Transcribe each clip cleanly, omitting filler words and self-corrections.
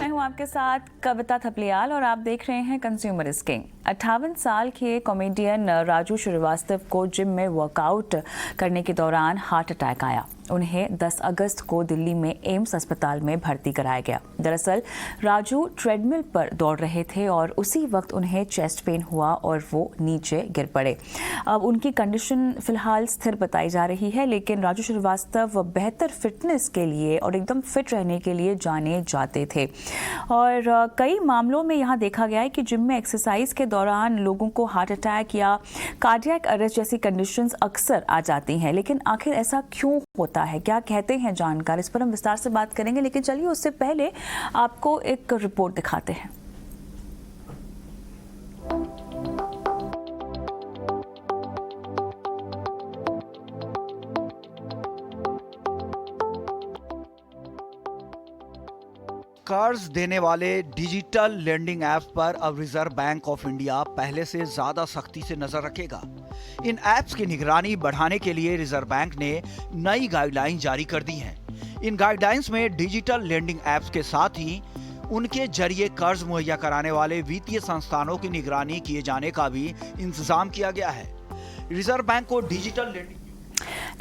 मैं हूं आपके साथ कविता थपलियाल और आप देख रहे हैं कंज्यूमर इज किंग। 58 साल के कॉमेडियन राजू श्रीवास्तव को जिम में वर्कआउट करने के दौरान हार्ट अटैक आया। उन्हें 10 अगस्त को दिल्ली में एम्स अस्पताल में भर्ती कराया गया। दरअसल राजू ट्रेडमिल पर दौड़ रहे थे और उसी वक्त उन्हें चेस्ट पेन हुआ और वो नीचे गिर पड़े। अब उनकी कंडीशन फिलहाल स्थिर बताई जा रही है, लेकिन राजू श्रीवास्तव बेहतर फिटनेस के लिए और एकदम फिट रहने के लिए जाने जाते थे और कई मामलों में यहाँ देखा गया है कि जिम में एक्सरसाइज के दौरान लोगों को हार्ट अटैक या कार्डियक अरेस्ट जैसी कंडीशंस अक्सर आ जाती हैं। लेकिन आखिर ऐसा क्यों होता है, क्या कहते हैं जानकार, इस पर हम विस्तार से बात करेंगे। लेकिन चलिए उससे पहले आपको एक रिपोर्ट दिखाते हैं। कर्ज देने वाले डिजिटल लेंडिंग ऐप पर अब रिजर्व बैंक ऑफ इंडिया पहले से ज्यादा सख्ती से नजर रखेगा। इन ऐप्स की निगरानी बढ़ाने के लिए रिजर्व बैंक ने नई गाइडलाइन जारी कर दी हैं। इन गाइडलाइंस में डिजिटल लेंडिंग ऐप्स के साथ ही उनके जरिए कर्ज मुहैया कराने वाले वित्तीय संस्थानों की निगरानी किए जाने का भी इंतजाम किया गया है। रिजर्व बैंक को डिजिटल लेंडिंग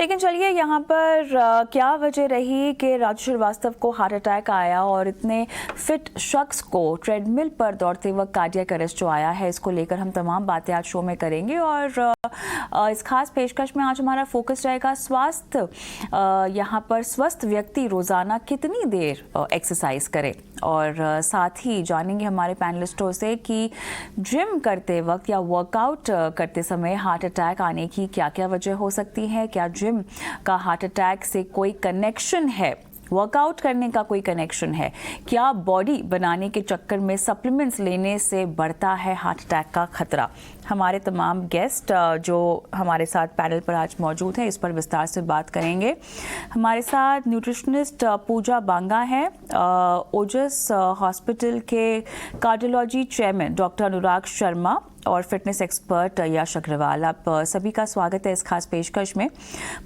लेकिन चलिए यहाँ पर क्या वजह रही कि राजू श्रीवास्तव को हार्ट अटैक आया और इतने फिट शख्स को ट्रेडमिल पर दौड़ते वक्त कार्डियक अरेस्ट जो आया है, इसको लेकर हम तमाम बातें आज शो में करेंगे। और इस खास पेशकश में आज हमारा फोकस रहेगा स्वास्थ्य। यहाँ पर स्वस्थ व्यक्ति रोजाना कितनी देर एक्सरसाइज करे और साथ ही जानेंगे हमारे पैनलिस्टों से कि जिम करते वक्त या वर्कआउट करते समय हार्ट अटैक आने की क्या क्या वजह हो सकती है। क्या जिम का हार्ट अटैक से कोई कनेक्शन है, वर्कआउट करने का कोई कनेक्शन है? क्या बॉडी बनाने के चक्कर में सप्लीमेंट्स लेने से बढ़ता है हार्ट अटैक का खतरा? हमारे तमाम गेस्ट जो हमारे साथ पैनल पर आज मौजूद हैं, इस पर विस्तार से बात करेंगे। हमारे साथ न्यूट्रिशनिस्ट पूजा बांगा है, ओजस हॉस्पिटल के cardiology chairman doctor Anurag Sharma और फिटनेस एक्सपर्ट यश अग्रवाल। आप सभी का स्वागत है इस खास पेशकश में।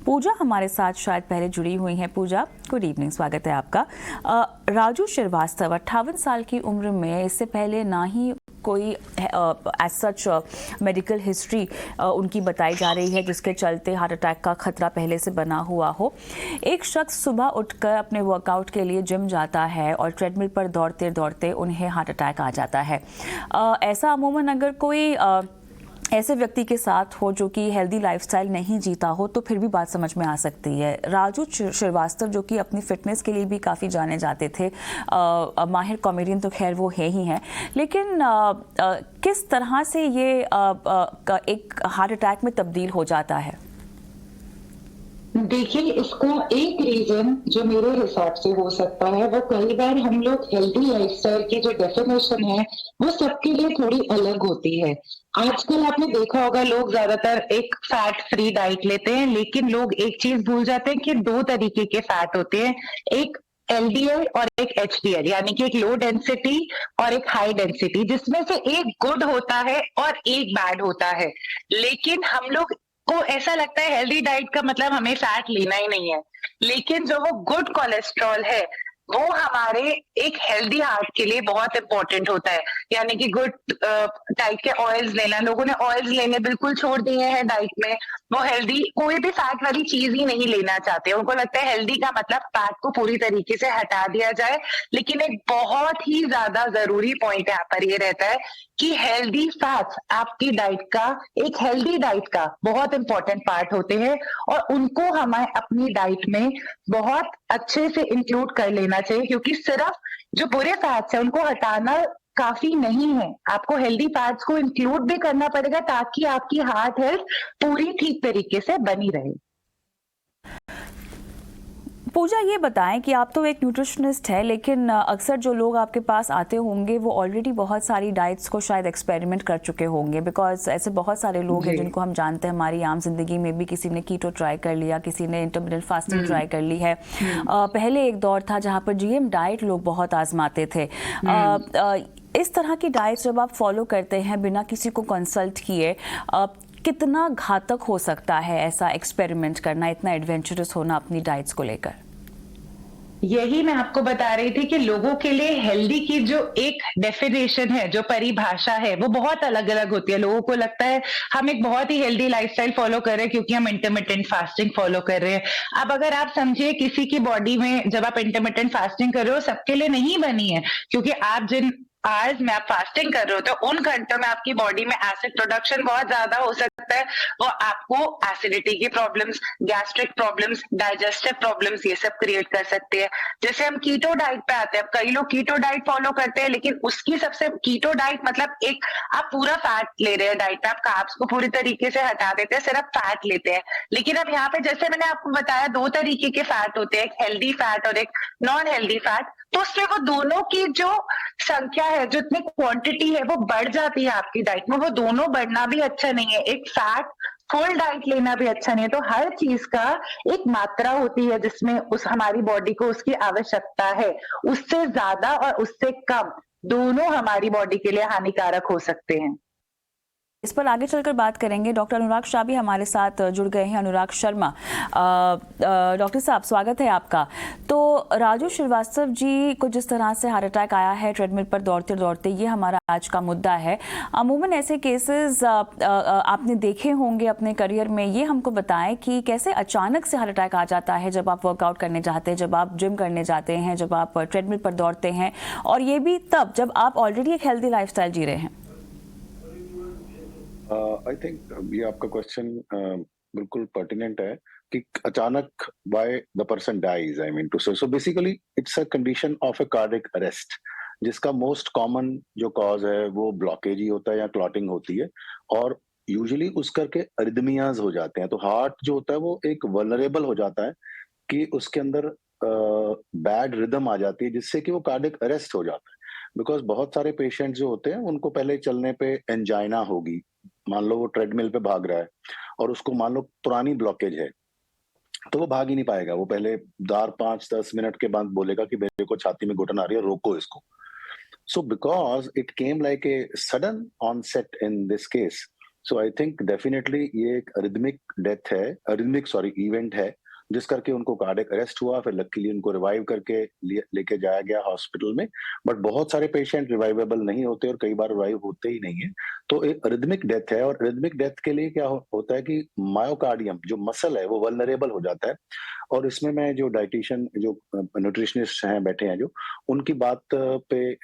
पूजा हमारे साथ शायद पहले जुड़ी हुई हैं। पूजा, गुड इवनिंग, स्वागत है आपका। राजू श्रीवास्तव 58 साल की उम्र में, इससे पहले ना ही कोई एज सच मेडिकल हिस्ट्री उनकी बताई जा रही है जिसके चलते हार्ट अटैक का खतरा पहले से बना हुआ हो। एक शख्स सुबह उठकर अपने वर्कआउट के लिए जिम जाता है और ट्रेडमिल पर दौड़ते दौड़ते उन्हें हार्ट अटैक आ जाता है। ऐसा अमूमन अगर कोई ऐसे व्यक्ति के साथ हो जो कि हेल्दी लाइफस्टाइल नहीं जीता हो तो फिर भी बात समझ में आ सकती है। राजू श्रीवास्तव जो कि अपनी फिटनेस के लिए भी काफ़ी जाने जाते थे, माहिर कॉमेडियन तो खैर वो है ही हैं, लेकिन किस तरह से ये एक हार्ट अटैक में तब्दील हो जाता है? देखिए, इसका एक रीजन जो मेरे हिसाब से हो सकता है, वो कई बार हम लोग हेल्दी लाइफस्टाइल की जो डेफिनेशन है वो सबके लिए थोड़ी अलग होती है। आजकल आपने देखा होगा लोग ज्यादातर एक फैट फ्री डाइट लेते हैं, लेकिन लोग एक चीज भूल जाते हैं कि 2 तरीके के फैट होते हैं, एक एलडीएल और एक एचडीएल, यानी कि एक लो डेंसिटी और एक हाई डेंसिटी, जिसमें से एक गुड होता है और एक बैड होता है। लेकिन हम लोग को ऐसा लगता है हेल्दी डाइट का मतलब हमें फैट लेना ही नहीं है, लेकिन जो वो गुड कोलेस्ट्रॉल है वो हमारे एक हेल्दी हार्ट के लिए बहुत इंपॉर्टेंट होता है। यानी कि गुड टाइप के ऑयल्स लेना, लोगों ने ऑयल्स लेने बिल्कुल छोड़ दिए हैं डाइट में। वो हेल्दी कोई भी फैट वाली चीज ही नहीं लेना चाहते, उनको लगता है हेल्दी का मतलब फैट को पूरी तरीके से हटा दिया जाए। लेकिन एक बहुत ही ज्यादा जरूरी पॉइंट यहाँ पर ये रहता है कि हेल्दी फैट्स आपकी डाइट का, एक हेल्दी डाइट का बहुत इंपॉर्टेंट पार्ट होते हैं और उनको हमें अपनी डाइट में बहुत अच्छे से इंक्लूड कर लेना चाहिए, क्योंकि सिर्फ जो बुरे फैट्स हैं उनको हटाना काफी नहीं है, आपको हेल्दी फैट्स को इंक्लूड भी करना पड़ेगा ताकि आपकी हार्ट हेल्थ पूरी ठीक तरीके से बनी रहे। पूजा, ये बताएं कि आप तो एक न्यूट्रिशनिस्ट है, लेकिन अक्सर जो लोग आपके पास आते होंगे वो ऑलरेडी बहुत सारी डाइट्स को शायद एक्सपेरिमेंट कर चुके होंगे, बिकॉज ऐसे बहुत सारे लोग हैं जिनको हम जानते हैं हमारी आम जिंदगी में भी। किसी ने कीटो ट्राई कर लिया, किसी ने इंटरमिटेंट फास्टिंग ट्राई कर ली है। पहले एक दौर था जहाँ पर जीएम डाइट लोग बहुत आजमाते थे। इस तरह की डाइट्स जब आप फॉलो करते हैं बिना किसी को कंसल्ट किए, कितना घातक हो सकता है ऐसा एक्सपेरिमेंट करना, इतना एडवेंचरस होना अपनी डाइट्स को लेकर? यही मैं आपको बता रही थी कि लोगों के लिए हेल्दी की जो एक डेफिनेशन है, जो परिभाषा है, वो बहुत अलग-अलग होती है। लोगों को लगता है हम एक बहुत ही हेल्दी लाइफस्टाइल फॉलो कर रहे हैं क्योंकि हम इंटरमिटेंट फास्टिंग फॉलो कर रहे हैं। अब अगर आप समझिए किसी की बॉडी में जब आप इंटरमिटेंट फास्टिंग कर रहे हो सबके लिए नहीं बनी है, क्योंकि आप जिन आवर्स में आप फास्टिंग कर रहे हो तो उन घंटों में आपकी बॉडी में एसिड प्रोडक्शन बहुत ज्यादा हो सकता है, वो आपको एसिडिटी की problems, gastric problems, digestive problems ये सब क्रिएट कर सकती है। जैसे हम कीटो डाइट पे आते हैं, कई लोग कीटो डाइट फॉलो करते हैं, लेकिन उसकी सबसे कीटो डाइट मतलब एक आप पूरा फैट ले रहे हैं डाइट में, आप कार्ब्स को पूरी तरीके से हटा देते हैं, सिर्फ फैट लेते हैं। लेकिन अब यहाँ पे जैसे मैंने आपको बताया 2 तरीके के फैट होते हैं, एक हेल्दी फैट और एक नॉन हेल्दी फैट, तो उसमें वो दोनों की जो संख्या है, जो इतनी क्वांटिटी है वो बढ़ जाती है आपकी डाइट में, वो दोनों बढ़ना भी अच्छा नहीं है। एक फैट फुल डाइट लेना भी अच्छा नहीं है। तो हर चीज का एक मात्रा होती है जिसमें उस हमारी बॉडी को उसकी आवश्यकता है। उससे ज्यादा और उससे कम दोनों हमारी बॉडी के लिए हानिकारक हो सकते हैं। इस पर आगे चलकर बात करेंगे। डॉक्टर अनुराग शाह भी हमारे साथ जुड़ गए हैं। अनुराग शर्मा, डॉक्टर साहब स्वागत है आपका। तो राजू श्रीवास्तव जी को जिस तरह से हार्ट अटैक आया है ट्रेडमिल पर दौड़ते दौड़ते, ये हमारा आज का मुद्दा है। अमूमन ऐसे केसेस आपने देखे होंगे अपने करियर में, ये हमको बताएं कि कैसे अचानक से हार्ट अटैक आ जाता है जब आप वर्कआउट करने जाते हैं, जब आप जिम करने जाते हैं, जब आप ट्रेडमिल पर दौड़ते हैं, और ये भी तब जब आप ऑलरेडी एक हेल्दी लाइफस्टाइल जी रहे हैं। आई थिंक ये आपका क्वेश्चन बिल्कुल पर्टिनेंट है कि अचानक why the person dies, I mean to say. So basically it's a condition of a cardiac arrest, जिसका मोस्ट कॉमन जो कॉज है वो ब्लॉकेज ही होता है या क्लॉटिंग होती है, और यूजुअली उस करके अरिदमियाज हो जाते हैं। तो हार्ट जो होता है वो एक वल्नरेबल हो जाता है कि उसके अंदर बैड रिदम आ जाती है, जिससे कि वो कार्डियक अरेस्ट हो जाता है। बिकॉज बहुत सारे पेशेंट जो होते हैं उनको पहले चलने पे एंजाइना होगी, मान लो वो ट्रेडमिल पे भाग रहा है और उसको मान लो पुरानी ब्लॉकेज है, तो वो भाग ही नहीं पाएगा। वो पहले 5-10 मिनट के बाद बोलेगा कि मेरे को छाती में घुटन आ रही है, रोको इसको। So because it came like a sudden onset in this case, so I think definitely ये एक अरिदमिक इवेंट है, जिस करके उनको कार्डियक अरेस्ट हुआ। फिर लकीली उनको रिवाइव करके लेके जाया गया हॉस्पिटल में। बट बहुत सारे पेशेंट रिवाइवेबल नहीं होते और कई बार रिवाइव होते ही नहीं है। तो एक अरिदमिक डेथ है, और अरिदमिक डेथ के लिए क्या होता है कि मायोकार्डियम जो मसल है वो वल्नरेबल हो जाता है। और इसमें मैं जो डाइटिशियन, जो न्यूट्रिशनिस्ट हैं बैठे हैं, जो उनकी बात पे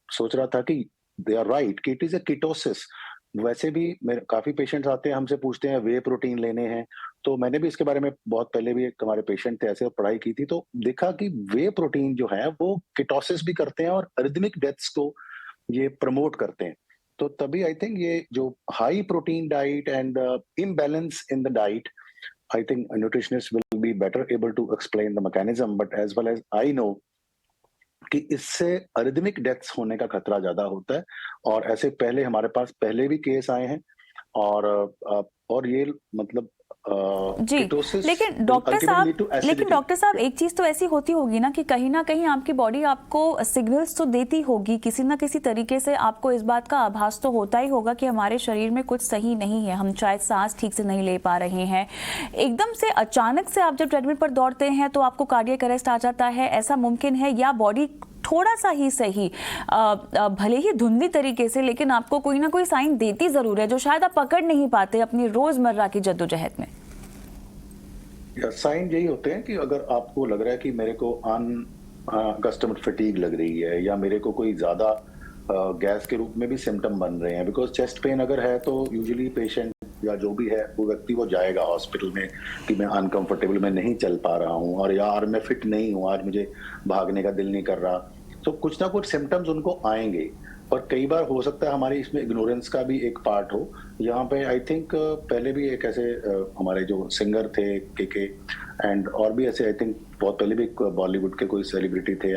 सोच रहा था कि दे आर राइट कि इट इज ए कीटोसिस। वैसे भी मेरे काफी पेशेंट्स आते हैं, हमसे पूछते हैं वे प्रोटीन लेने हैं, तो मैंने भी इसके बारे में बहुत पहले भी एक हमारे पेशेंट थे ऐसे पढ़ाई की थी, तो देखा कि वे प्रोटीन जो है वो कीटोसिस भी करते हैं और अरिदमिक डेथ्स को ये प्रमोट करते हैं। तो तभी आई थिंक ये जो high protein diet and imbalance in the diet, I think nutritionist will be better able to explain the mechanism, but as well as I know कि इससे अरिदमिक डेथ्स होने का खतरा ज्यादा होता है। और ऐसे पहले हमारे पास पहले भी केस आए हैं, और ये मतलब जी, लेकिन डॉक्टर साहब एक चीज तो ऐसी होती होगी ना कहीं आपकी बॉडी आपको सिग्नल्स तो देती होगी, किसी ना किसी तरीके से आपको इस बात का आभास तो होता ही होगा कि हमारे शरीर में कुछ सही नहीं है, हम शायद सांस ठीक से नहीं ले पा रहे हैं। एकदम से अचानक से आप जब ट्रेडमिल पर दौड़ते हैं तो आपको कार्डियक अरेस्ट आ जाता है, ऐसा मुमकिन है? या बॉडी थोड़ा सा ही सही, भले ही धुंधली तरीके से, लेकिन आपको कोई ना कोई साइन देती जरूर है जो शायद आप पकड़ नहीं पाते अपनी रोजमर्रा की जद्दोजहद में? साइन यही होते हैं कि अगर आपको लग रहा है कि मेरे को अनकस्टमर्ड फटीग लग रही है, या मेरे को कोई ज्यादा गैस के रूप में भी सिम्टम बन रहे हैं। बिकॉज चेस्ट पेन अगर है तो यूजुअली पेशेंट या जो भी है वो व्यक्ति वो जाएगा हॉस्पिटल में कि मैं अनकंफर्टेबल, मैं नहीं चल पा रहा हूँ, और यार मैं फिट नहीं हूँ, आज मुझे भागने का दिल नहीं कर रहा। तो कुछ ना कुछ सिम्टम्स उनको आएंगे, और कई बार हो सकता है हमारी इसमें इग्नोरेंस का भी एक पार्ट हो। यहाँ पे आई थिंक पहले भी एक ऐसे हमारे जो सिंगर थे के एंड और भी ऐसे आई थिंक बहुत पहले भी बॉलीवुड के कोई सेलिब्रिटी थे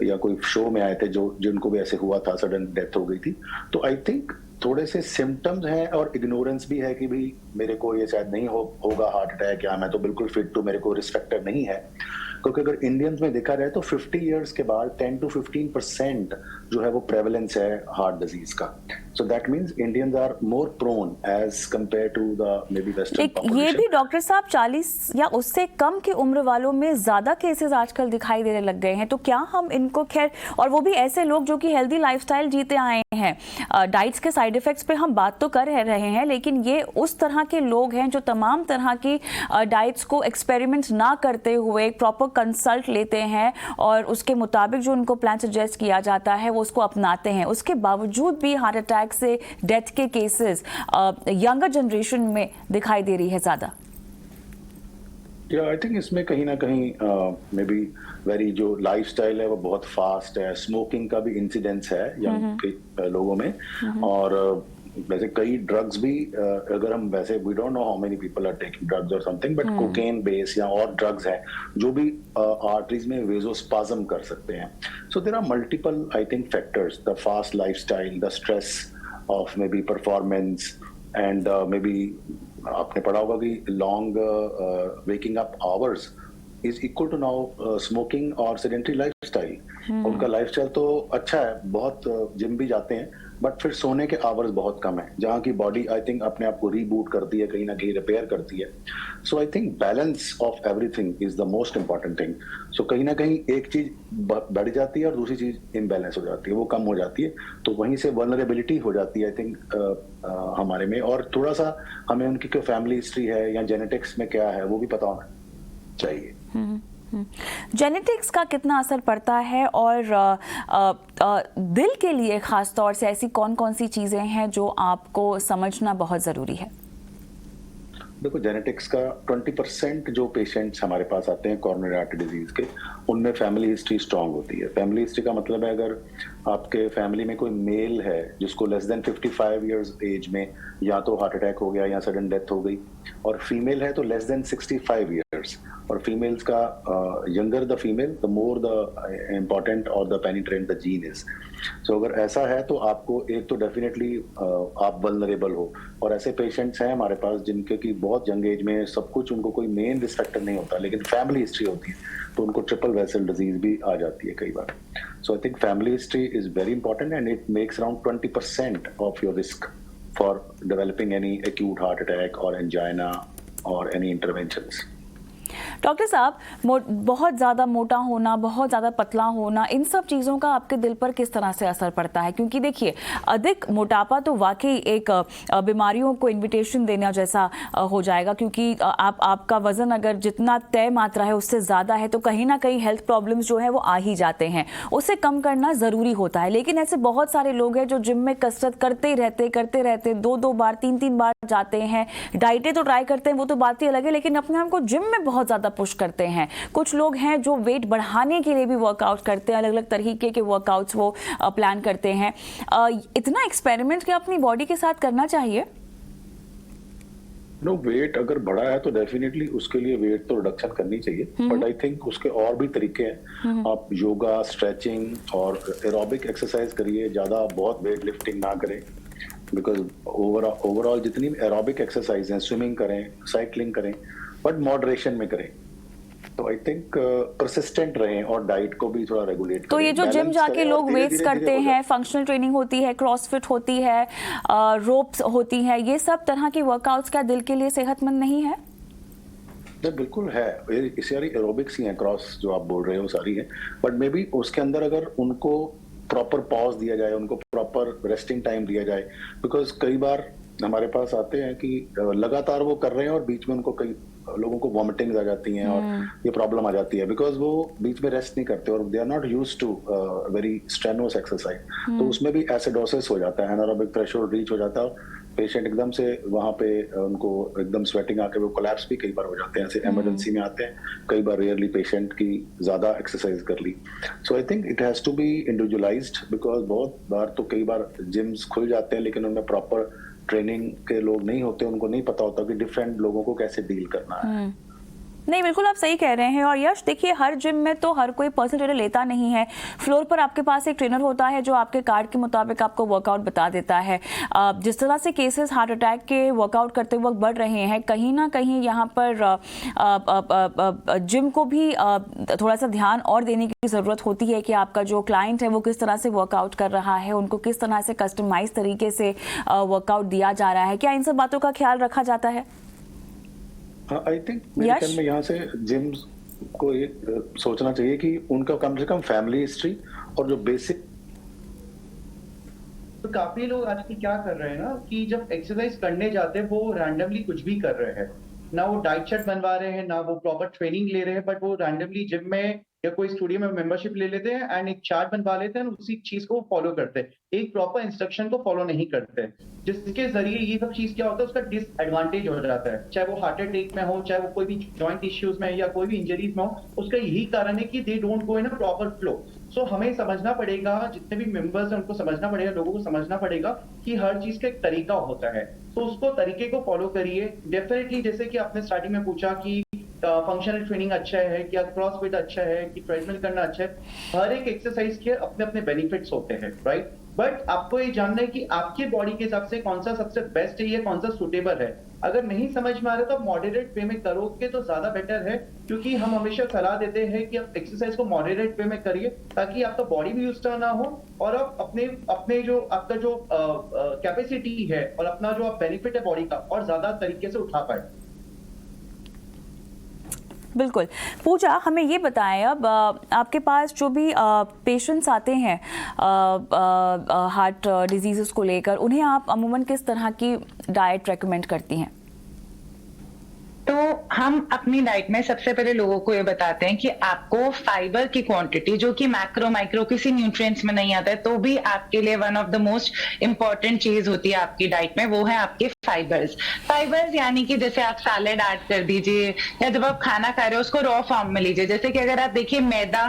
या कोई शो में आए थे जो जिनको भी ऐसे हुआ था, सडन डेथ हो गई थी। तो आई थिंक थोड़े से सिम्टम्स हैं और इग्नोरेंस भी है कि भाई मेरे को ये शायद नहीं होगा हार्ट अटैक, या मैं तो बिल्कुल फिट हूँ, मेरे को रिस्क फैक्टर नहीं है। क्योंकि अगर इंडियंस में देखा जाए तो 50 इयर्स के बाद 10 to 15% जो है वो प्रेवलेंस है हार्ट डिजीज का। So that means Indians are more prone as compared to the maybe Western ये population. भी डॉक्टर साहब 40 या उससे कम की उम्र वालों में ज्यादा केसेस आजकल दिखाई देने लग गए हैं, तो क्या हम इनको, खैर, और वो भी ऐसे लोग जो कि हेल्दी लाइफस्टाइल जीते आए हैं, डाइट्स के साइड इफेक्ट्स पे हम बात तो कर रहे हैं, लेकिन ये उस तरह के लोग हैं जो तमाम तरह की डाइट्स को एक्सपेरिमेंट ना करते हुए एक प्रॉपर कंसल्ट लेते हैं और उसके मुताबिक जो उनको प्लान सजेस्ट किया जाता है वो उसको अपनाते हैं। उसके बावजूद भी हार्ट अटैक से डेथ के केसेस यंगर जनरेशन में दिखाई दे रही है ज्यादा। आई थिंक इसमें कहीं ना कहीं मे बी वेरी जो लाइफस्टाइल है वो बहुत फास्ट है, स्मोकिंग का भी इंसिडेंस है यंग लोगों में, और वैसे कई ड्रग्स भी अगर हम वैसे we don't know how many people are taking drugs और समथिंग, बट कोकेन बेस या और ड्रग्स हैं जो भी आर्टरीज में वेजोस्पाज्म कर सकते हैं। So there are multiple I think factors, the fast lifestyle, the stress of maybe performance, and maybe आपने पढ़ा होगा कि long waking up hours is equal to now smoking और सेडेंटरी लाइफस्टाइल। उनका लाइफस्टाइल तो अच्छा है, बहुत जिम भी जाते हैं, बट फिर सोने के आवर्स बहुत कम है, जहाँ की बॉडी आई थिंक अपने आप को रीबूट करती है, कहीं ना कहीं रिपेयर करती है। So I think balance of everything is the most important thing. So कहीं ना कहीं एक चीज बढ़ जाती है और दूसरी चीज इम्बैलेंस हो जाती है, वो कम हो जाती है, तो वहीं से वल्नरेबिलिटी हो जाती है आई थिंक हमारे में। और थोड़ा सा हमें उनकी क्या फैमिली हिस्ट्री है या जेनेटिक्स में क्या है वो भी पता होना चाहिए। जेनेटिक्स का कितना असर पड़ता है, और दिल के लिए खास तौर से ऐसी कौन कौन सी चीजें हैं जो आपको समझना बहुत जरूरी है? देखो, जेनेटिक्स का 20% जो पेशेंट्स हमारे पास आते हैं कॉर्नरी आर्टरी डिजीज के, उनमें फैमिली हिस्ट्री स्ट्रांग होती है। फैमिली हिस्ट्री का मतलब है अगर आपके फैमिली में कोई मेल है जिसको लेस देन 55 इयर्स एज में या तो हार्ट अटैक हो गया या सडन डेथ हो गई, और फीमेल है तो लेस देन 65 इयर्स, और फीमेल्स का younger the female the more the important और द पेनिट्रेंट द जीन इज। सो अगर ऐसा है तो आपको एक तो डेफिनेटली आप वल्नरेबल हो, और ऐसे पेशेंट्स हैं हमारे पास जिनके की बहुत यंग एज में सब कुछ, उनको कोई मेन रिस्क फैक्टर नहीं होता लेकिन फैमिली हिस्ट्री होती है, तो उनको ट्रिपल वेसल डिजीज भी आ जाती है कई बार। So I think family history is very important and it makes around 20% of your risk for developing any acute heart attack और एंजाइना और एनी इंटरवेंशंस। डॉक्टर साहब, बहुत ज़्यादा मोटा होना, बहुत ज़्यादा पतला होना, इन सब चीज़ों का आपके दिल पर किस तरह से असर पड़ता है? क्योंकि देखिए, अधिक मोटापा तो वाकई एक बीमारियों को इनविटेशन देने जैसा हो जाएगा, क्योंकि आपका वज़न अगर जितना तय मात्रा है उससे ज़्यादा है तो कहीं ना कहीं हेल्थ प्रॉब्लम्स जो है वो आ ही जाते हैं। उसे कम करना ज़रूरी होता है, लेकिन ऐसे बहुत सारे लोग हैं जो जिम में कसरत करते रहते 2-2 बार 3-3 बार जाते हैं, डाइटें तो ट्राई करते हैं, वो तो बात ही अलग है, लेकिन अपने आप को जिम में बहुत ज़्यादा पुश करते हैं। कुछ लोग हैं जो वेट बढ़ाने के लिए भी वर्कआउट करते हैं, अलग अलग तरीके के वर्कआउट्स वो प्लान करते हैं। इतना एक्सपेरिमेंट क्या अपनी बॉडी के साथ करना चाहिए? नो, वेट अगर बढ़ा है तो डेफिनेटली उसके लिए वेट तो रिडक्शन करनी चाहिए, बट आई थिंक उसके और भी तरीके हैं। आप योगा, स्ट्रेचिंग और एरोबिक एक्सरसाइज करिए, ज्यादा बहुत वेट लिफ्टिंग ना करें, बिकॉज ओवरऑल जितनी एरोबिक एक्सरसाइज हैं, स्विमिंग करें, साइकिलिंग करें, बट मॉडरेशन में करें। तो आई थिंक परसिस्टेंट रहें और डाइट को भी थोड़ा रेगुलेट करें। तो ये जो जिम जाके लोग वेट्स करते हैं, फंक्शनल ट्रेनिंग होती है, क्रॉसफिट होती है, रोप्स होती है, ये सब तरह की वर्कआउट्स क्या दिल के लिए सेहतमंद नहीं है? बिल्कुल है, ये सारी एरोबिक्स ही हैं, क्रॉस जो आप बोल रहे हो सारी है, बट मे बी उसके अंदर अगर उनको प्रॉपर पॉज दिया जाए, उनको प्रॉपर रेस्टिंग टाइम दिया जाए, बिकॉज कई बार हमारे पास आते हैं कि लगातार वो कर रहे हैं और बीच में उनको कई लोगों को वॉमिटिंग्स आ जाती हैं और ये प्रॉब्लम आ जाती है बिकॉज वो बीच में रेस्ट नहीं करते और they are not used to very strenuous exercise. तो उसमें भी एसिडोसिस हो जाता है, एनारोबिक थ्रेशोल्ड रीच हो जाता है, पेशेंट एकदम से वहां पे उनको एकदम स्वेटिंग आके वो कोलैप्स भी कई बार हो जाते हैं, ऐसे इमरजेंसी में आते हैं, कई बार रेयरली पेशेंट की ज्यादा एक्सरसाइज कर ली। So I think it has to be individualised, because बहुत बार तो कई बार जिम्स खुल जाते हैं लेकिन उनमें प्रॉपर ट्रेनिंग के लोग नहीं होते, उनको नहीं पता होता कि डिफरेंट लोगों को कैसे डील करना है। नहीं, बिल्कुल आप सही कह रहे हैं। और यश, देखिए, हर जिम में तो हर कोई पर्सनल ट्रेनर लेता नहीं है। फ्लोर पर आपके पास एक ट्रेनर होता है जो आपके कार्ड के मुताबिक आपको वर्कआउट बता देता है। जिस तरह से केसेस हार्ट अटैक के वर्कआउट करते वक्त बढ़ रहे हैं, कहीं ना कहीं यहाँ पर जिम को भी थोड़ा सा ध्यान और देने की ज़रूरत होती है कि आपका जो क्लाइंट है वो किस तरह से वर्कआउट कर रहा है, उनको किस तरह से कस्टमाइज तरीके से वर्कआउट दिया जा रहा है। क्या इन सब बातों का ख्याल रखा जाता है? आई थिंक मेरे ख्याल में यहाँ से जिम को ये सोचना चाहिए कि उनका कम से कम फैमिली हिस्ट्री और जो बेसिक। तो काफी लोग आजकल क्या कर रहे हैं ना कि जब एक्सरसाइज करने जाते हैं वो रैंडमली कुछ भी कर रहे हैं, ना वो डाइट चार्ट बनवा रहे हैं, ना वो प्रॉपर ट्रेनिंग ले रहे हैं, बट वो रैंडमली जिम में या कोई स्टूडियो में मेंबरशिप ले लेते हैं एंड एक चार्ट बनवा लेते हैं, उसी चीज को फॉलो करते हैं, एक प्रॉपर इंस्ट्रक्शन को फॉलो नहीं करते, जिसके जरिए ये सब चीज क्या होता है, उसका डिसएडवांटेज हो जाता है। चाहे वो हार्ट अटैक में हो, चाहे वो कोई भी जॉइंट इश्यूज में या कोई भी इंजरीज में हो, उसका यही कारण है कि they don't go in a proper flow. So हमें समझना पड़ेगा, जितने भी मेंबर्स हैं उनको समझना पड़ेगा, लोगों को समझना पड़ेगा कि हर चीज का एक तरीका होता है, तो उसको तरीके को फॉलो करिए। डेफिनेटली जैसे कि आपने स्टार्टिंग में पूछा कि फंक्शनल ट्रेनिंग अच्छा है, क्या क्रॉसफिट अच्छा है, कि ट्रेडमिल करना अच्छा है, हर एक एक्सरसाइज के अपने अपने बेनिफिट्स होते हैं, राइट। बट आपको ये जानना है कि आपके बॉडी के हिसाब से कौन सा सबसे बेस्ट है या कौन सा सुटेबल है। अगर नहीं समझ में आ रहा तो आप मॉडरेट वे में करोगे तो ज्यादा बेटर है, क्योंकि हम हमेशा सलाह देते हैं कि आप एक्सरसाइज को मॉडरेट वे में करिए ताकि आपका बॉडी भी यूज ना हो और आप अपने जो आपका जो कैपेसिटी है और अपना जो बेनिफिट है बॉडी का और ज्यादा तरीके से उठा पाए। बिल्कुल। पूजा, हमें ये बताएं, अब आपके पास जो भी पेशेंट्स आते हैं हार्ट डिजीज़ को लेकर, उन्हें आप अमूमन किस तरह की डाइट रेकमेंड करती हैं? तो हम अपनी डाइट में सबसे पहले लोगों को ये बताते हैं कि आपको फाइबर की क्वांटिटी, जो कि मैक्रो माइक्रो किसी न्यूट्रिएंट्स में नहीं आता है, तो भी आपके लिए one of the most important चीज होती है आपकी डाइट में, वो है आपके फाइबर्स यानी कि जैसे आप सैलेड ऐड कर दीजिए या जब आप खाना खा रहे हो उसको रॉ फॉर्म में लीजिए। जैसे कि अगर आप देखिए मैदा,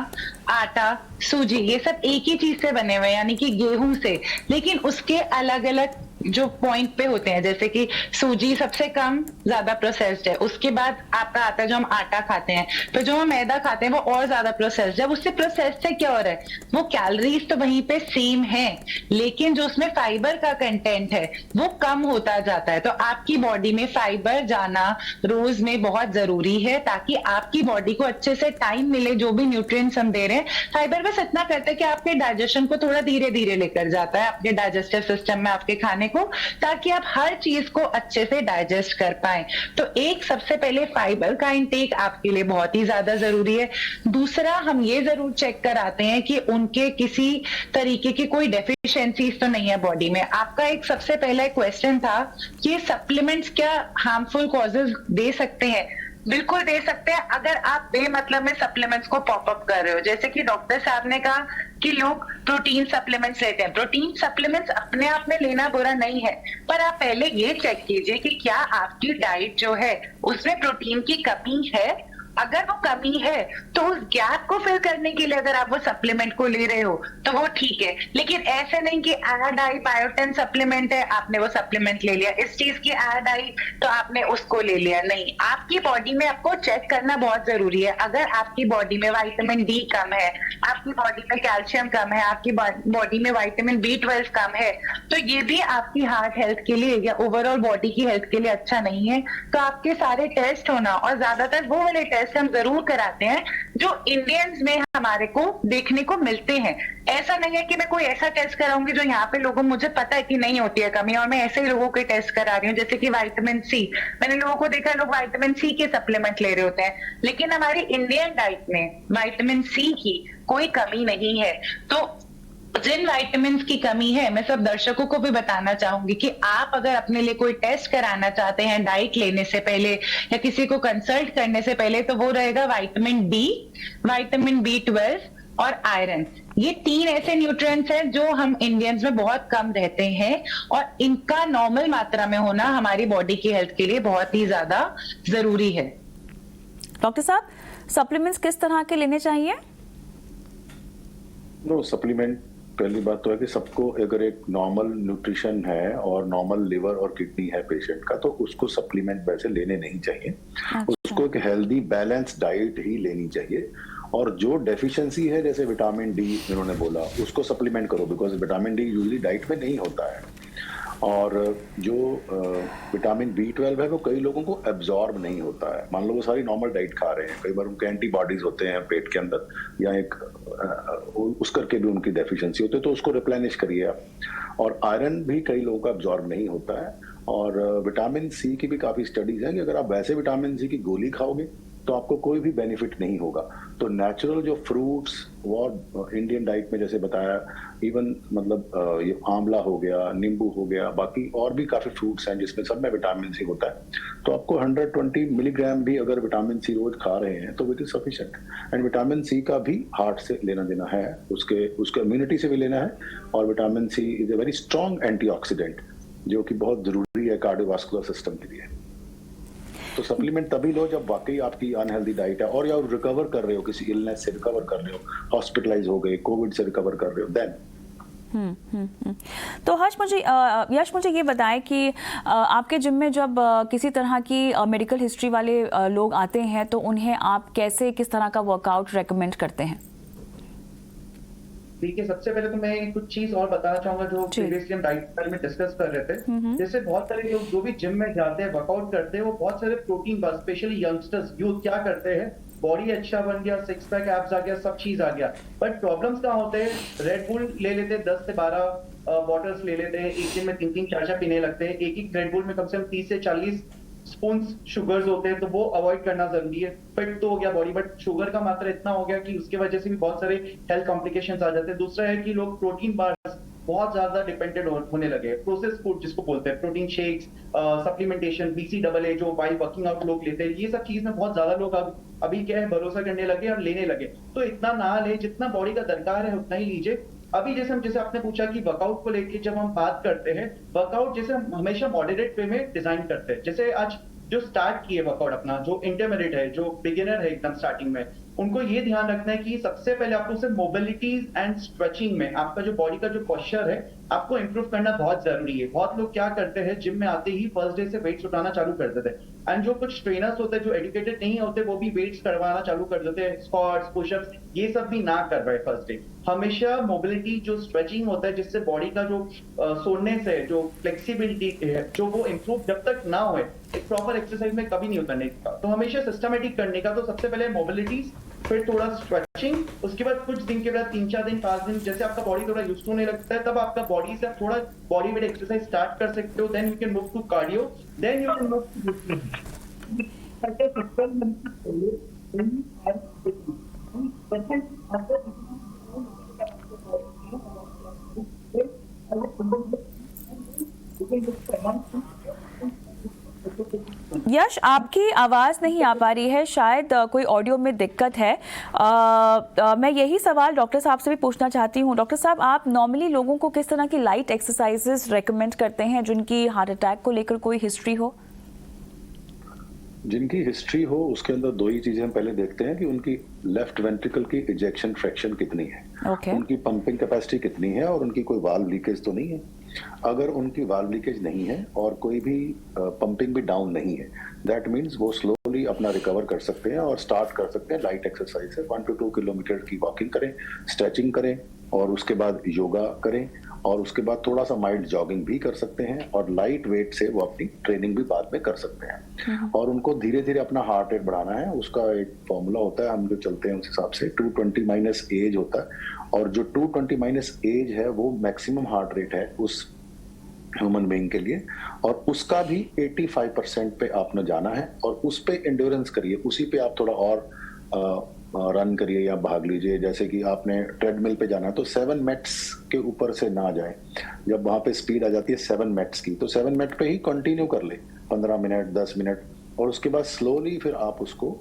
आटा, सूजी, ये सब एक ही चीज से बने हुए हैं यानी कि गेहूं से, लेकिन उसके अलग अलग जो पॉइंट पे होते हैं। जैसे कि सूजी सबसे कम ज्यादा प्रोसेस्ड है, उसके बाद आपका आता है जो हम आटा खाते हैं, तो जो हम मैदा खाते हैं वो और ज्यादा प्रोसेस्ड। जब उससे प्रोसेस्ड से क्या हो रहा है, वो कैलोरीज तो वहीं पे सेम है लेकिन जो उसमें फाइबर का कंटेंट है वो कम होता जाता है। तो आपकी बॉडी में फाइबर जाना रोज में बहुत जरूरी है ताकि आपकी बॉडी को अच्छे से टाइम मिले। जो भी न्यूट्रिएंट्स हम दे रहे हैं, फाइबर बस इतना करता है कि आपके डाइजेशन को थोड़ा धीरे धीरे लेकर जाता है आपके डाइजेस्टिव सिस्टम में आपके खाने को, ताकि आप हर चीज को अच्छे से डाइजेस्ट कर पाए। तो एक सबसे पहले फाइबर का इंटेक आपके लिए बहुत ही ज्यादा जरूरी है। दूसरा, हम ये जरूर चेक कराते हैं कि उनके किसी तरीके की कोई डेफिशिएंसीज तो नहीं है बॉडी में। आपका एक सबसे पहला क्वेश्चन था कि सप्लीमेंट्स क्या हार्मफुल कॉजेज दे सकते हैं। बिल्कुल दे सकते हैं अगर आप बेमतलब में सप्लीमेंट्स को पॉपअप कर रहे हो। जैसे कि डॉक्टर साहब ने कहा कि लोग प्रोटीन सप्लीमेंट्स लेते हैं। प्रोटीन सप्लीमेंट्स अपने आप में लेना बुरा नहीं है, पर आप पहले ये चेक कीजिए कि क्या आपकी डाइट जो है उसमें प्रोटीन की कमी है। अगर वो कमी है तो उस गैप को फिल करने के लिए अगर आप वो सप्लीमेंट को ले रहे हो तो वो ठीक है, लेकिन ऐसे नहीं कि ऐड आई बायोटिन सप्लीमेंट है आपने वो सप्लीमेंट ले लिया, इस चीज की ऐड आई तो आपने उसको ले लिया। नहीं, आपकी बॉडी में आपको चेक करना बहुत जरूरी है। अगर आपकी बॉडी में विटामिन डी कम है, आपकी बॉडी में कैल्शियम कम है, आपकी बॉडी में विटामिन B12 कम है, तो ये भी आपकी हार्ट हेल्थ के लिए या ओवरऑल बॉडी की हेल्थ के लिए अच्छा नहीं है। तो आपके सारे टेस्ट होना, और ज्यादातर वो वाले टेस्ट हम जरूर कराते हैं जो इंडियंस में हमारे को देखने को मिलते हैं। ऐसा नहीं है कि मैं कोई ऐसा टेस्ट कराऊंगी जो यहाँ पे लोगों, मुझे पता है कि नहीं होती है कमी, और मैं ऐसे ही लोगों के टेस्ट करा रही हूँ। जैसे कि विटामिन सी, मैंने लोगों को देखा लोग विटामिन सी के सप्लीमेंट ले रहे होते हैं, लेकिन हमारी इंडियन डाइट में विटामिन सी की कोई कमी नहीं है। तो जिन विटामिन की कमी है, मैं सब दर्शकों को भी बताना चाहूंगी कि आप अगर अपने लिए कोई टेस्ट कराना चाहते हैं डाइट लेने से पहले या किसी को कंसल्ट करने से पहले, तो वो रहेगा विटामिन डी, विटामिन B12 और आयरन। ये 3 ऐसे न्यूट्रिएंट्स हैं जो हम इंडियंस में बहुत कम रहते हैं, और इनका नॉर्मल मात्रा में होना हमारी बॉडी की हेल्थ के लिए बहुत ही ज्यादा जरूरी है। डॉक्टर साहब, सप्लीमेंट्स किस तरह के लेने चाहिए? नो सप्लीमेंट पहली बात तो है कि सबको अगर एक नॉर्मल न्यूट्रिशन है और नॉर्मल लिवर और किडनी है पेशेंट का, तो उसको सप्लीमेंट वैसे लेने नहीं चाहिए। उसको एक हेल्दी बैलेंस डाइट ही लेनी चाहिए। और जो डेफिशिएंसी है, जैसे विटामिन डी इन्होंने बोला, उसको सप्लीमेंट करो, because vitamin D usually diet में नहीं होता है। और जो विटामिन B12 है वो कई लोगों को एब्जॉर्ब नहीं होता है। मान लो वो सारी नॉर्मल डाइट खा रहे हैं, कई बार उनके एंटीबॉडीज होते हैं पेट के अंदर, या एक उस करके भी उनकी डेफिशिएंसी होती है, तो उसको रिप्लेनिश करिए आप। और आयरन भी कई लोगों का एब्जॉर्ब नहीं होता है। और विटामिन सी की भी काफी स्टडीज हैं कि अगर आप वैसे विटामिन सी की गोली खाओगे तो आपको कोई भी बेनिफिट नहीं होगा। तो नेचुरल जो फ्रूट्स और इंडियन डाइट में जैसे बताया, इवन मतलब ये आंवला हो गया, नींबू हो गया, बाकी और भी काफी फ्रूट्स हैं जिसमें सब में विटामिन सी होता है। तो आपको 120 मिलीग्राम भी अगर विटामिन सी रोज खा रहे हैं तो it is sufficient. And vitamin C का भी हार्ट से लेना देना है, उसके इम्यूनिटी से भी लेना है। और vitamin C is a very strong antioxidant जो कि बहुत जरूरी है कार्डियोवास्कुलर सिस्टम के लिए। तो सप्लीमेंट तभी लो जब वाकई आपकी अनहेल्दी डाइट है, और या रिकवर कर रहे हो, किसी इलनेस से रिकवर कर रहे हो, हॉस्पिटलाइज हो गए, कोविड से रिकवर कर रहे हो, देन। तो यश मुझे ये बताएं कि आपके जिम में जब किसी तरह की मेडिकल हिस्ट्री वाले लोग आते हैं तो उन्हें आप किस तरह का वर्कआउट रेकमेंड करते हैं? देखिए, सबसे पहले तो मैं कुछ चीज और बताना चाहूंगा जो प्रीवियसली हम डाइट के बारे में डिस्कस कर रहे थे। जैसे बहुत सारे लोग जो भी जिम में जाते हैं, वर्कआउट करते हैं, वो बहुत सारे protein bar, specially youngsters, youth क्या करते हैं, बॉडी अच्छा बन गया, सिक्स पैक एब्स आ गया, सब चीज आ गया, बट प्रॉब्लम्स कहाँ होते हैं? रेड बुल ले लेते हैं, 10 से 12 बॉटल्स ले लेते हैं, एक दिन में 3-3 4-4 पीने लगते हैं। एक रेड बुल में कम से कम 30 से 40 स्पून शुगर्स होते हैं, तो वो अवॉइड करना जरूरी है। फिट तो हो गया बॉडी, बट शुगर का मात्रा इतना हो गया कि उसके वजह से भी बहुत सारे हेल्थ कॉम्प्लिकेशंस आ जाते हैं। दूसरा है कि लोग प्रोटीन बार्स बहुत ज्यादा डिपेंडेंट होने लगे, प्रोसेस फूड जिसको बोलते हैं, प्रोटीन शेक्स, सप्लीमेंटेशन, BCAA जो वाइल वर्किंग आउट लोग लेते हैं, ये सब चीज में बहुत ज्यादा लोग अभी क्या है, भरोसा करने लगे और लेने लगे। तो इतना ना ले, जितना बॉडी का दरकार है उतना ही लीजिए। अभी जैसे आपने पूछा कि वर्कआउट को लेके जब हम बात करते हैं, वर्कआउट जैसे हम हमेशा मॉडरेट वे में डिजाइन करते हैं। जैसे आज जो स्टार्ट किए वर्कआउट अपना, जो इंटरमीडिएट है, जो बिगिनर है एकदम स्टार्टिंग में, उनको ये ध्यान रखना है कि सबसे पहले आपको सिर्फ मोबिलिटीज एंड स्ट्रेचिंग में आपका जो बॉडी का जो पोस्चर है आपको इंप्रूव करना बहुत जरूरी है। बहुत लोग क्या करते हैं, जिम में आते ही फर्स्ट डे से वेट्स उठाना चालू कर देते हैं, एंड जो कुछ ट्रेनर्स होते हैं जो एजुकेटेड नहीं होते वो भी वेट्स करवाना चालू कर देते हैं, स्क्वाट्स, पुशअप्स, ये सब भी ना कर रहे फर्स्ट डे। हमेशा मोबिलिटी जो स्ट्रेचिंग होता है, जिससे बॉडी का जो सोडनेस है, जो फ्लेक्सिबिलिटी है, जो वो इंप्रूव जब तक ना हो एक प्रॉपर एक्सरसाइज में कभी नहीं उतरने का। तो हमेशा सिस्टमेटिक करने का। तो सबसे पहले मोबिलिटीज, फिर थोड़ा स्ट्रेचिंग, उसके बाद कुछ दिन के बाद 3-4 दिन 5 दिन जैसे आपका बॉडी थोड़ा यूज होने लगता है, तब आपका बॉडी से थोड़ा बॉडी वेट एक्सरसाइज स्टार्ट कर सकते हो। Then you can move to cardio, then you can move Yash, आपकी आवाज़ नहीं आ पा रही है, शायद कोई ऑडियो में दिक्कत है। मैं यही सवाल डॉक्टर साहब से भी पूछना चाहती हूँ। डॉक्टर साहब, आप नॉर्मली लोगों को किस तरह की लाइट एक्सरसाइजेस रेकमेंड करते हैं जिनकी हार्ट अटैक को लेकर कोई हिस्ट्री हो? जिनकी हिस्ट्री हो उसके अंदर दो ही चीजें हम पहले देखते हैं कि उनकी लेफ्ट वेंट्रिकल की इजेक्शन फ्रैक्शन कितनी है, उनकी पंपिंग कैपेसिटी कितनी है, और उनकी कोई वाल्व लीकेज तो नहीं है। अगर उनकी वाल्व लीकेज नहीं है और कोई भी पंपिंग भी डाउन नहीं है, दैट मीन्स वो स्लोली अपना रिकवर कर सकते हैं और स्टार्ट कर सकते हैं लाइट एक्सरसाइज से। 1 to 2 किलोमीटर की वॉकिंग करें, स्ट्रेचिंग करें, और उसके बाद योगा करें, और उसके बाद थोड़ा सा माइल्ड जॉगिंग भी कर सकते हैं, और लाइट वेट से वो अपनी ट्रेनिंग भी बाद में कर सकते हैं। और उनको धीरे धीरे अपना हार्ट रेट बढ़ाना है। उसका एक फॉर्मूला होता है, हम जो चलते हैं उस हिसाब से 220 माइनस एज होता है, और जो 220 माइनस एज है वो मैक्सिमम हार्ट रेट है उस ह्यूमन बीइंग के लिए, और उसका भी 85% पे आपने जाना है, और उस पे एंड्योरेंस करिए, उसी पे आप थोड़ा और रन करिए या भाग लीजिए। जैसे कि आपने ट्रेडमिल पे जाना है तो 7 मिनट्स के ऊपर से ना जाए। जब वहां पे स्पीड आ जाती है 7 मिनट्स की, तो 7 मिनट पे ही कंटिन्यू कर ले, 15 मिनट, 10 मिनट, और उसके बाद स्लोली फिर आप उसको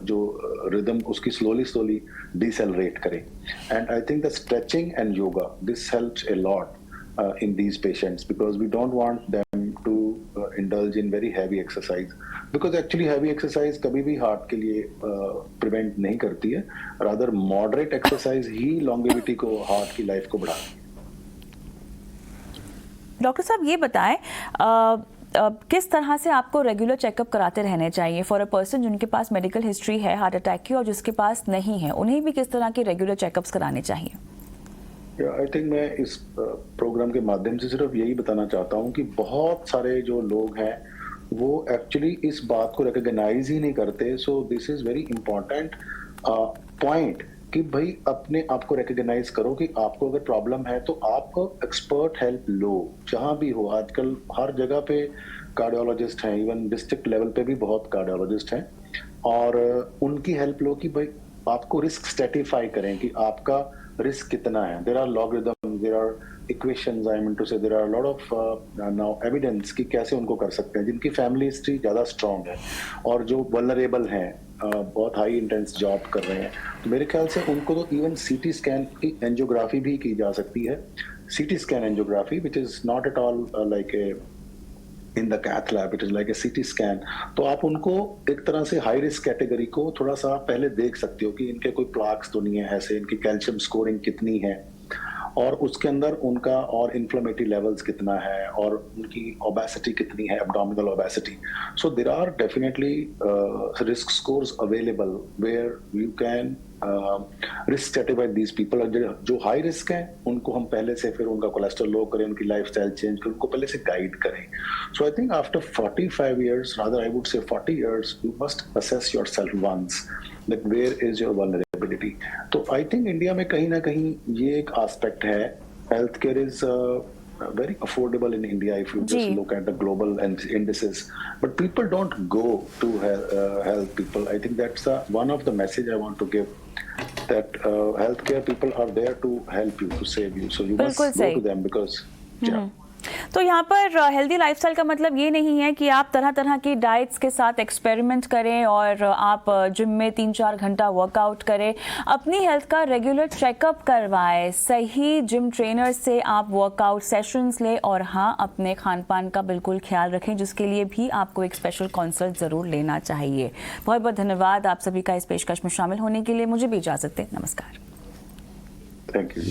जो रिदम उसकी स्लोली डिसेलरेट करें। And I think the stretching and yoga, this helps a lot in these patients, because we don't want them to indulge in very heavy exercise. Because actually heavy exercise कभी भी heart के लिए prevent नहीं करती है, rather moderate exercise ही longevity को, heart की life को बढ़ाती है। डॉक्टर साहब ये बताएं किस तरह से आपको रेगुलर चेकअप कराते रहने चाहिए फॉर अ पर्सन जिनके पास मेडिकल हिस्ट्री है हार्ट अटैक की और जिसके पास नहीं है, उन्हें भी किस तरह के रेगुलर चेकअप्स कराने चाहिए? आई थिंक मैं इस प्रोग्राम के माध्यम से सिर्फ यही बताना चाहता हूँ कि बहुत सारे जो लोग हैं वो एक्चुअली इस बात को रिकॉग्नाइज ही नहीं करते। So this is very important point कि भाई अपने आप को रिकॉग्नाइज करो कि आपको अगर प्रॉब्लम है तो आप एक्सपर्ट हेल्प लो, जहां भी हो। आजकल हर जगह पे कार्डियोलॉजिस्ट हैं, इवन डिस्ट्रिक्ट लेवल पे भी बहुत कार्डियोलॉजिस्ट हैं, और उनकी हेल्प लो कि भाई आपको रिस्क स्ट्रेटिफाई करें कि आपका रिस्क कितना है। There are logarithm, there are equations, I mean to say there are lot of now evidence कि कैसे उनको कर सकते हैं जिनकी फैमिली हिस्ट्री ज्यादा स्ट्रांग है और जो वल्नरेबल हैं, बहुत हाई इंटेंस जॉब कर रहे हैं। तो मेरे ख्याल से उनको तो इवन सीटी स्कैन की एंजियोग्राफी भी की जा सकती है। CT scan angiography which is not at all like a in the cath lab, it is like a CT scan. तो आप उनको एक तरह से हाई रिस्क कैटेगरी को थोड़ा सा पहले देख सकते हो कि इनके कोई प्लाक्स तो नहीं है, ऐसे इनकी कैल्शियम स्कोरिंग कितनी है, और उसके अंदर उनका और इन्फ्लेमेटरी लेवल्स कितना है, और उनकी ओबेसिटी कितनी है, abdominal obesity. So there are definitely risk scores available where you can risk stratify these people. जो हाई रिस्क हैं उनको हम पहले से फिर उनका कोलेस्ट्रॉल लो करें, उनकी लाइफस्टाइल चेंज करें, उनको पहले से गाइड करें। So I think after 45 years, rather I would say 40 years, you must assess yourself once that where is your vulnerability. तो आई थिंक इंडिया में कहीं ना कहीं ये एक एस्पेक्ट है। Health care is very affordable in India if you just look at the global indices, but people don't go to help people. I think that's one of the message I want to give, that healthcare people are there to help you, to save you, so you must go to them because तो यहाँ पर healthy lifestyle का मतलब ये नहीं है कि आप तरह तरह की डाइट्स के साथ एक्सपेरिमेंट करें और आप जिम में 3-4 घंटा वर्कआउट करें। अपनी हेल्थ का रेगुलर चेकअप करवाएं, सही जिम ट्रेनर से आप वर्कआउट सेशंस लें, और हाँ, अपने खान पान का बिल्कुल ख्याल रखें, जिसके लिए भी आपको एक स्पेशल कंसल्ट ज़रूर लेना चाहिए। बहुत बहुत धन्यवाद आप सभी का इस पेशकश में शामिल होने के लिए। मुझे भी इजाज़त दें, नमस्कार। Thank you.